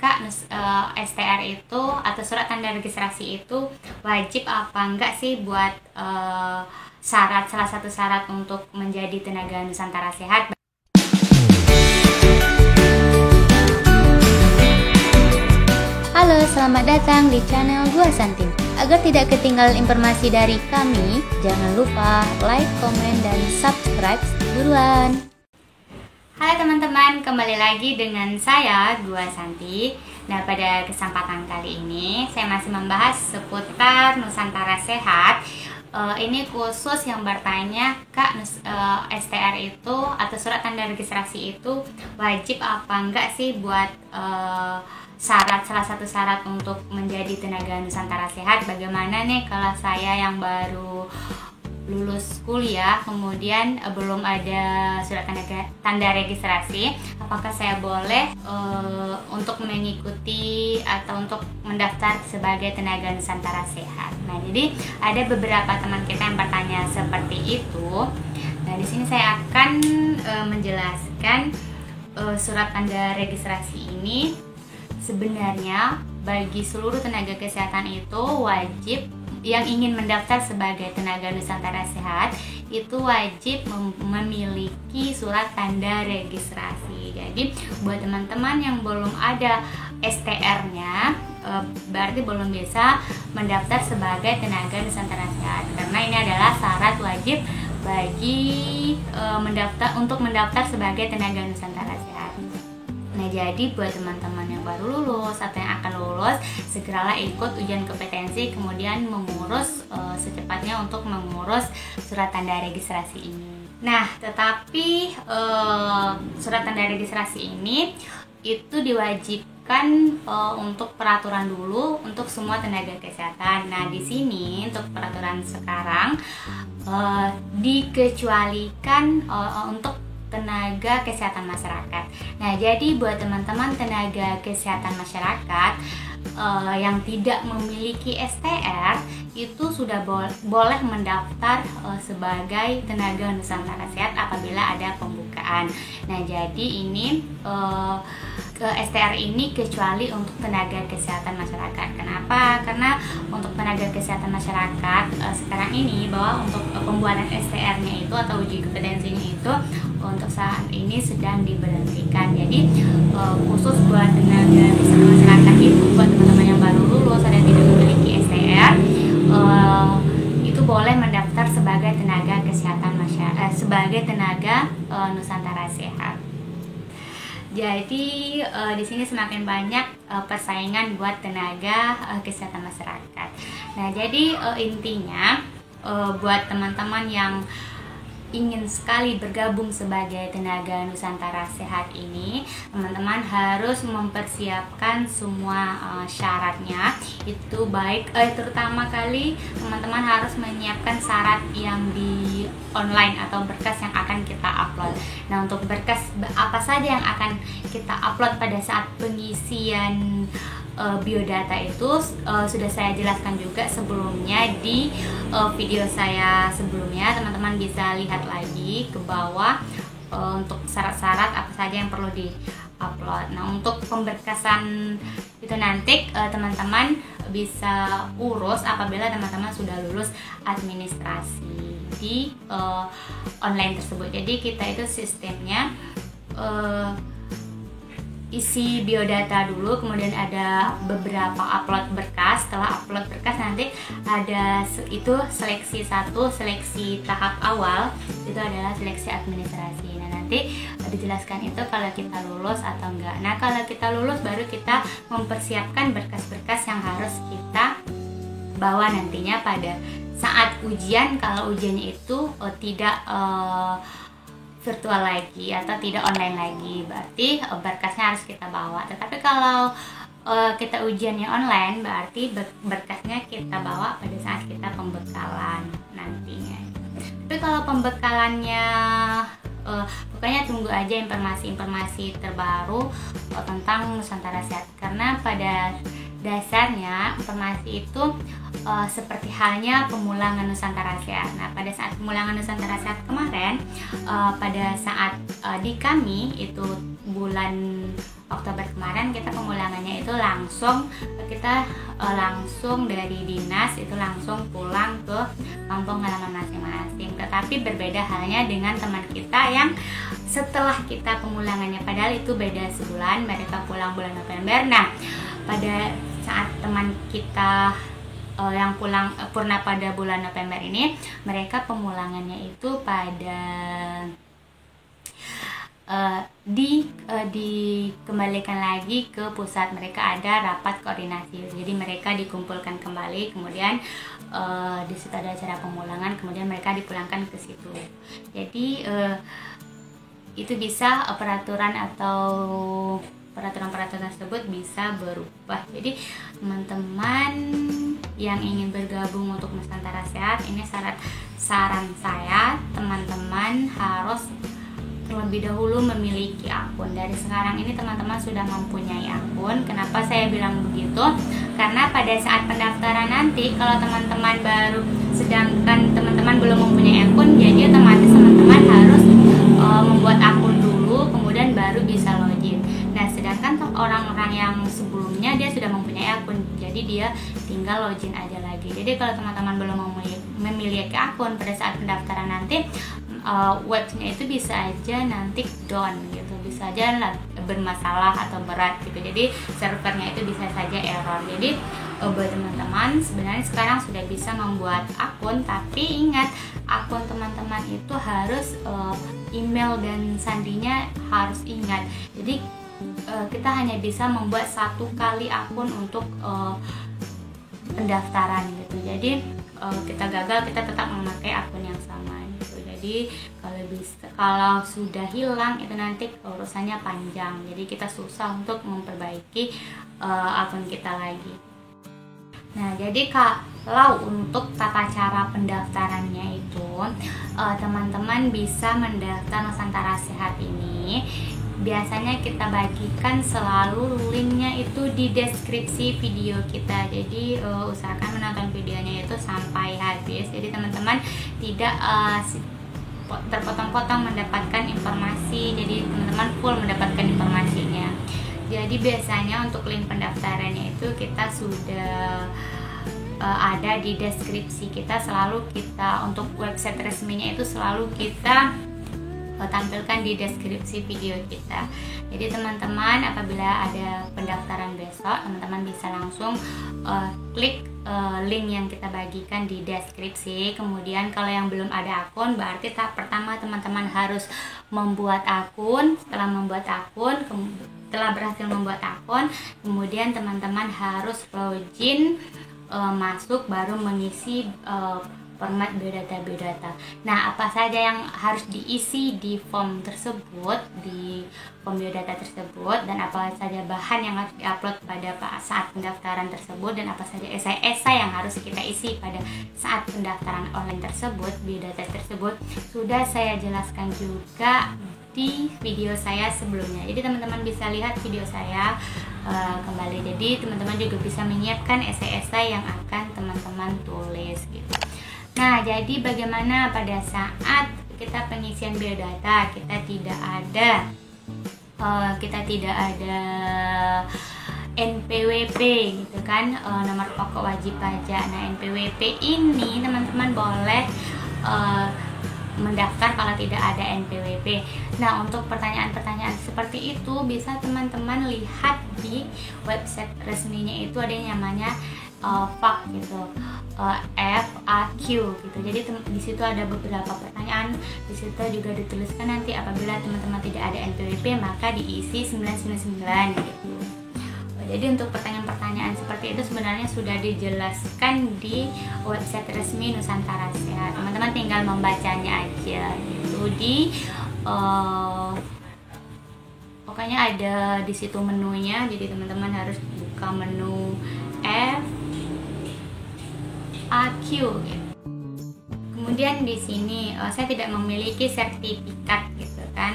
Kak, STR itu atau surat tanda registrasi itu wajib apa enggak sih buat salah satu syarat untuk menjadi tenaga Nusantara Sehat? Halo, selamat datang di channel Gua Santi. Agar tidak ketinggalan informasi dari kami, jangan lupa like, komen, dan subscribe buruan. Halo teman-teman, kembali lagi dengan saya, Gua Santi. Nah, pada kesempatan kali ini saya masih membahas seputar Nusantara Sehat. Ini khusus yang bertanya, Kak, STR itu atau surat tanda registrasi itu wajib apa enggak sih buat salah satu syarat untuk menjadi tenaga Nusantara Sehat? Bagaimana nih kalau saya yang baru lulus kuliah kemudian belum ada surat tanda registrasi, apakah saya boleh untuk mengikuti atau untuk mendaftar sebagai tenaga Nusantara Sehat? Nah, jadi ada beberapa teman kita yang bertanya seperti itu. Nah, di sini saya akan menjelaskan surat tanda registrasi ini sebenarnya bagi seluruh tenaga kesehatan itu wajib. Yang ingin mendaftar sebagai tenaga Nusantara Sehat itu wajib memiliki surat tanda registrasi. Jadi buat teman-teman yang belum ada STR-nya, berarti belum bisa mendaftar sebagai tenaga Nusantara Sehat, karena ini adalah syarat wajib bagi untuk mendaftar sebagai tenaga Nusantara Sehat. Nah, jadi buat teman-teman yang baru lulus atau yang akan lulus, segeralah ikut ujian kompetensi, kemudian mengurus secepatnya untuk mengurus surat tanda registrasi ini. Nah, tetapi surat tanda registrasi ini itu diwajibkan untuk peraturan dulu untuk semua tenaga kesehatan. Nah, di sini untuk peraturan sekarang dikecualikan untuk tenaga kesehatan masyarakat. Nah, jadi buat teman-teman tenaga kesehatan masyarakat yang tidak memiliki STR itu sudah boleh mendaftar sebagai tenaga Nusantara Sehat apabila ada pembukaan. Nah, jadi ini STR ini kecuali untuk tenaga kesehatan masyarakat. Kenapa? Karena untuk tenaga kesehatan masyarakat sekarang ini bahwa untuk pembuatan STR-nya itu atau uji kompetensinya itu untuk saat ini sedang diberhentikan. Jadi khusus buat tenaga kesehatan masyarakat itu, buat teman-teman yang baru lulus dan tidak memiliki STR, itu boleh mendaftar sebagai tenaga kesehatan sebagai tenaga Nusantara Sehat. Jadi di sini semakin banyak persaingan buat tenaga kesehatan masyarakat. Nah, jadi intinya buat teman-teman yang ingin sekali bergabung sebagai tenaga Nusantara Sehat ini, teman-teman harus mempersiapkan semua syaratnya. Itu baik terutama kali teman-teman harus menyiapkan syarat yang di online atau berkas yang akan kita upload. Nah, untuk berkas apa saja yang akan kita upload pada saat pengisian biodata itu sudah saya jelaskan juga sebelumnya di video saya sebelumnya. Teman-teman bisa lihat lagi ke bawah untuk syarat-syarat apa saja yang perlu di-upload. Nah, untuk pemberkasan itu nanti teman-teman bisa urus apabila teman-teman sudah lulus administrasi di online tersebut. Jadi kita itu sistemnya isi biodata dulu, kemudian ada beberapa upload berkas. Setelah upload berkas nanti ada itu seleksi 1, seleksi tahap awal, itu adalah seleksi administrasi. Nah, nanti dijelaskan itu kalau kita lulus atau enggak. Nah, kalau kita lulus baru kita mempersiapkan berkas-berkas yang harus kita bawa nantinya pada saat ujian. Kalau ujiannya itu tidak virtual lagi atau tidak online lagi, berarti berkasnya harus kita bawa. Tetapi kalau kita ujiannya online, berarti berkasnya kita bawa pada saat kita pembekalan nantinya. Tapi kalau pembekalannya pokoknya tunggu aja informasi-informasi terbaru tentang Nusantara Sehat, karena pada dasarnya informasi itu seperti halnya pemulangan Nusantara Sehat. Nah, pada saat pemulangan Nusantara Sehat kemarin, pada saat di kami itu bulan Oktober kemarin, kita pemulangannya itu langsung kita langsung dari dinas itu langsung pulang ke kampung halaman masing-masing. Tetapi berbeda halnya dengan teman kita yang setelah kita pemulangannya, padahal itu beda sebulan, mereka pulang bulan November. Nah, pada saat teman kita yang pulang purna pada bulan November ini, mereka pemulangannya itu pada dikembalikan lagi ke pusat. Mereka ada rapat koordinasi, jadi mereka dikumpulkan kembali, kemudian di situ ada acara pemulangan, kemudian mereka dipulangkan ke situ. Jadi itu bisa peraturan tersebut bisa berubah. Jadi teman-teman yang ingin bergabung untuk Nusantara Sehat, ini saran saya, teman-teman harus terlebih dahulu memiliki akun. Dari sekarang ini teman-teman sudah mempunyai akun. Kenapa saya bilang begitu? Karena pada saat pendaftaran nanti, kalau teman-teman baru, sedangkan teman-teman belum mempunyai akun, jadi otomatis teman-teman harus membuat akun dulu, kemudian baru bisa login. Nah, sedangkan orang-orang yang sebelumnya dia sudah mempunyai akun, jadi dia tinggal login aja lagi. Jadi kalau teman-teman belum memiliki akun, pada saat pendaftaran nanti website itu bisa aja nanti down gitu, bisa aja bermasalah atau berat gitu. Jadi servernya itu bisa saja error. Jadi buat teman-teman sebenarnya sekarang sudah bisa membuat akun, tapi ingat, akun teman-teman itu harus email dan sandinya harus ingat. Jadi kita hanya bisa membuat 1 kali akun untuk pendaftaran gitu. Jadi kita gagal, kita tetap memakai akun yang sama gitu. Jadi kalau sudah hilang itu nanti urusannya panjang. Jadi kita susah untuk memperbaiki akun kita lagi. Nah, jadi kalau untuk tata cara pendaftarannya itu teman-teman bisa mendaftar Nusantara Sehat ini. Biasanya kita bagikan selalu linknya itu di deskripsi video kita. Jadi usahakan menonton videonya itu sampai habis. Jadi teman-teman tidak terpotong-potong mendapatkan informasi. Jadi teman-teman full mendapatkan informasinya. Jadi biasanya untuk link pendaftarannya itu kita sudah ada di deskripsi kita. Selalu kita untuk website resminya itu selalu kita tampilkan di deskripsi video kita. Jadi teman-teman apabila ada pendaftaran besok, teman-teman bisa langsung klik link yang kita bagikan di deskripsi. Kemudian kalau yang belum ada akun, berarti tahap pertama teman-teman harus membuat akun. Setelah berhasil membuat akun, kemudian teman-teman harus login, masuk, baru mengisi format biodata. Nah, apa saja yang harus diisi di form tersebut, di form biodata tersebut, dan apa saja bahan yang harus diupload pada saat pendaftaran tersebut, dan apa saja esai-esai yang harus kita isi pada saat pendaftaran online tersebut, biodata tersebut, sudah saya jelaskan juga di video saya sebelumnya. Jadi teman-teman bisa lihat video saya kembali. Jadi teman-teman juga bisa menyiapkan esai-esai yang akan teman-teman tulis gitu. Nah, jadi bagaimana pada saat kita pengisian biodata, kita tidak ada NPWP gitu kan, nomor pokok wajib pajak. Nah, NPWP ini teman-teman boleh mendaftar kalau tidak ada NPWP. Nah, untuk pertanyaan-pertanyaan seperti itu bisa teman-teman lihat di website resminya. Itu ada yang namanya FAQ gitu, FAQ gitu. Jadi di situ ada beberapa pertanyaan. Di situ juga dituliskan nanti apabila teman-teman tidak ada NPWP maka diisi 999 gitu. Jadi untuk pertanyaan-pertanyaan seperti itu sebenarnya sudah dijelaskan di website resmi Nusantara Sehat. Teman-teman tinggal membacanya aja gitu. Pokoknya ada di situ menunya. Jadi teman-teman harus buka menu FAQ gitu. Kemudian di sini saya tidak memiliki sertifikat gitu kan,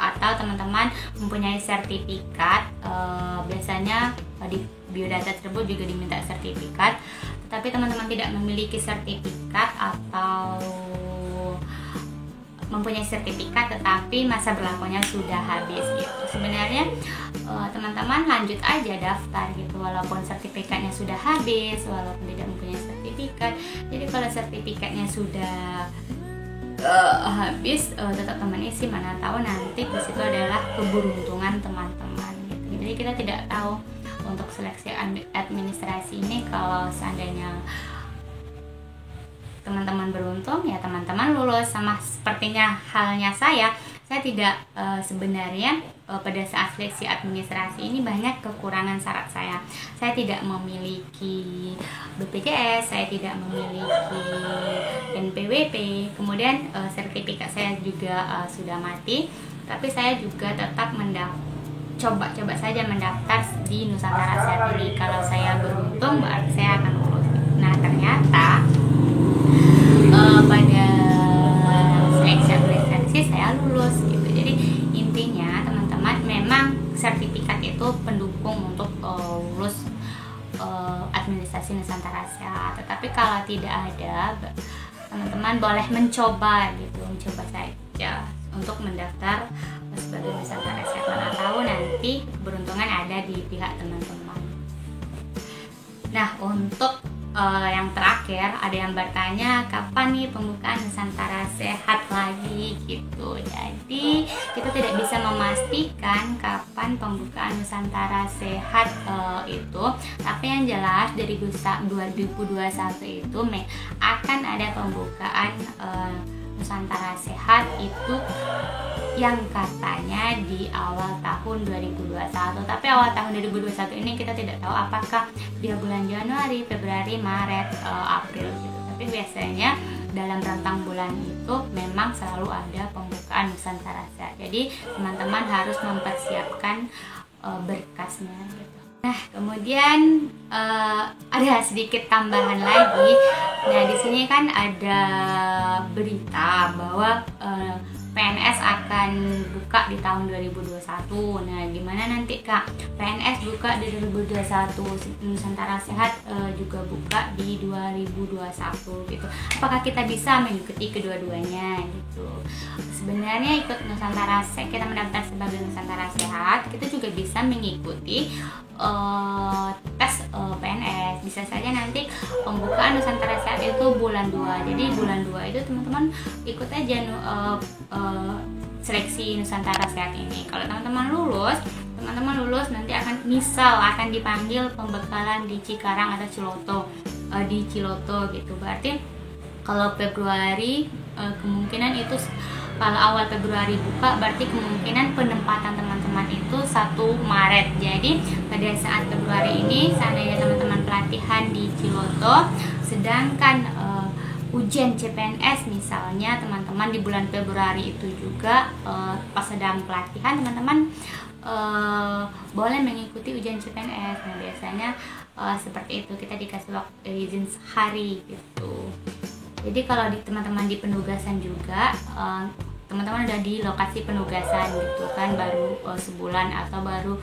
atau teman-teman mempunyai sertifikat, biasanya di biodata tersebut juga diminta sertifikat. Tetapi teman-teman tidak memiliki sertifikat atau mempunyai sertifikat tetapi masa berlakunya sudah habis gitu. Sebenarnya teman-teman lanjut aja daftar gitu, walaupun sertifikatnya sudah habis, walaupun tidak mempunyai sertifikat. Jadi kalau sertifikatnya sudah habis, tetap teman isi, mana tahu nanti di situ adalah keberuntungan teman-teman gitu. Jadi kita tidak tahu untuk seleksi administrasi ini, kalau seandainya teman-teman beruntung ya teman-teman lulus. Sama sepertinya halnya saya tidak sebenarnya pada saat seleksi administrasi ini banyak kekurangan syarat saya. Saya tidak memiliki BPJS, saya tidak memiliki NPWP, kemudian sertifikat saya juga sudah mati, tapi saya juga tetap coba saja mendaftar di Nusantara Sehat ini. Kalau saya beruntung berarti saya akan lulus. Nah ternyata pada seleksi administrasi saya lulus gitu. Jadi intinya teman-teman, memang sertifikat itu pendukung untuk lulus administrasi Nusantara Sehat. Tetapi kalau tidak ada, teman-teman boleh mencoba saja untuk mendaftar sebagai Nusantara Sehat. Mana tahu nanti keberuntungan ada di pihak teman-teman. Nah, untuk yang terakhir, ada yang bertanya kapan nih pembukaan Nusantara Sehat lagi gitu. Jadi kita tidak bisa memastikan kapan pembukaan Nusantara Sehat itu, tapi yang jelas dari 2021 itu akan ada pembukaan Nusantara Sehat itu yang katanya di awal tahun 2021. Tapi awal tahun 2021 ini kita tidak tahu apakah dia bulan Januari, Februari, Maret, April gitu. Tapi biasanya dalam rentang bulan itu memang selalu ada pembukaan Nusantara Sehat. Jadi teman-teman harus mempersiapkan berkasnya gitu. Nah, kemudian ada sedikit tambahan lagi. Nah, di sini kan ada berita bahwa PNS akan buka di tahun 2021. Nah, gimana nanti Kak? PNS buka di 2021, Nusantara Sehat juga buka di 2021 gitu. Apakah kita bisa mengikuti kedua-duanya gitu? Sebenarnya ikut Nusantara Sehat, kita mendaftar sebagai Nusantara Sehat, kita juga bisa mengikuti tes PNS. Bisa saja nanti pembukaan Nusantara Sehat itu bulan 2. Jadi bulan 2 itu teman-teman ikut aja seleksi Nusantara Sehat ini. Kalau teman-teman lulus nanti akan dipanggil pembekalan di Cikarang atau di Ciloto gitu. Berarti kalau Februari kemungkinan itu, kalau awal Februari buka, berarti kemungkinan penempatan teman-teman itu 1 Maret. Jadi pada saat Februari ini seandainya teman-teman pelatihan di Ciloto, sedangkan ujian CPNS misalnya teman-teman di bulan Februari itu juga pas sedang pelatihan, teman-teman boleh mengikuti ujian CPNS. Nah, biasanya seperti itu, kita dikasih waktu izin sehari gitu. Jadi kalau teman-teman di penugasan juga, teman-teman udah di lokasi penugasan gitu kan, baru sebulan atau baru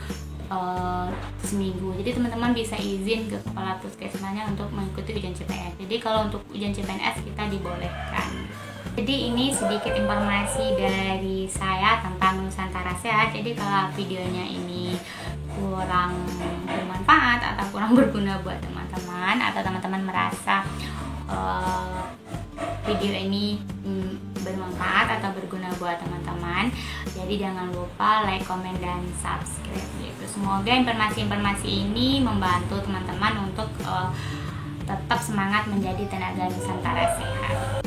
seminggu. Jadi teman-teman bisa izin ke kepala puskesmasnya untuk mengikuti ujian CPNS. Jadi kalau untuk ujian CPNS kita dibolehkan. Jadi ini sedikit informasi dari saya tentang Nusantara Sehat. Jadi kalau videonya ini kurang bermanfaat atau kurang berguna buat teman-teman, atau teman-teman merasa video ini bermanfaat atau berguna buat teman-teman, jadi jangan lupa like, komen, dan subscribe gitu. Semoga informasi-informasi ini membantu teman-teman untuk tetap semangat menjadi tenaga Nusantara Sehat.